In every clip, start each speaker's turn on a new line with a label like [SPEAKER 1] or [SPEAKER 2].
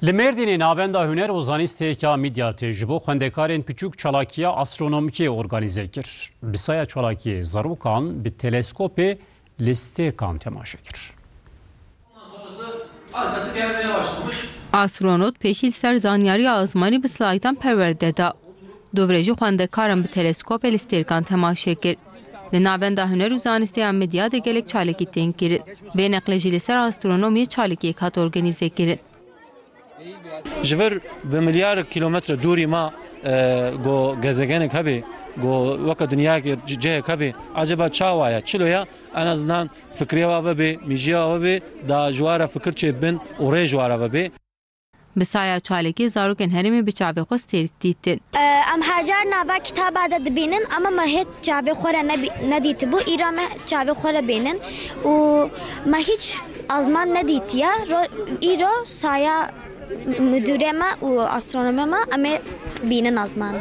[SPEAKER 1] Li Mêrdînê navenda huner û zanîsteka Midyatê ji bo xwendekarên piçûk çalakiya astronomîkê organize kir. Bisaya çalakiyê zarokan bi teleskopê li stêrkan temaşe kir.
[SPEAKER 2] Astronot peşîl ser zanyarîya azmanî bi slaytan perwerde da. Dovrejî xwendekaran bi teleskopê li stêrkan temaşe kir. Li navenda huner û zanîsteya Midyatê gelek çalakî tên kirin. Vê neqle jî li ser astronomiyê çalakiyek hat organize kirin.
[SPEAKER 3] Ji vir bi milyar kilometre dûrî ma got gezegenek hebe got weka dinyayekê cihek hebe acaba çawa ye çilo ye en azından fikriya ve bê mîjiya ve bê da ji wara fikir çêbin û rê ji wara ve bê.
[SPEAKER 2] Bisaya çalakî zarokên herêmê bi çavê xwe stêrk dîtin.
[SPEAKER 4] Em her car nava kitaba da dibînin ama me hiç çavê xwe re nedîtibû îra me çavê xwe re bînin û me hiç azman nedîtiye îro saya müdüreme û astronomema em ê bînin azmanı.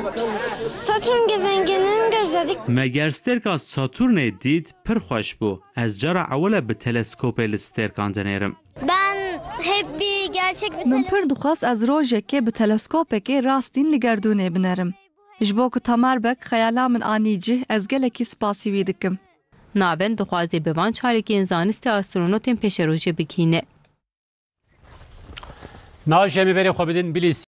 [SPEAKER 5] Satürn gezegenini gözledik.
[SPEAKER 6] Meger stêrka Saturnê dît pir xweş bû. Ez cara ewle bi teleskopê li stêrkan denêrim.
[SPEAKER 4] Ben hep bir gerçek bir
[SPEAKER 7] Min pir dixwast ez rojekê bi teleskopekê rastîn li gerdûnê binerim. Ji bo ku temerbek xeyala min anî cih ez gelekî spasî wî dikim.
[SPEAKER 2] Navend dixwaze bi van çalakiyên zanîstê astronotên pêşerojê bikîne.
[SPEAKER 1] Navjê me berê xwe bidin bilîsî.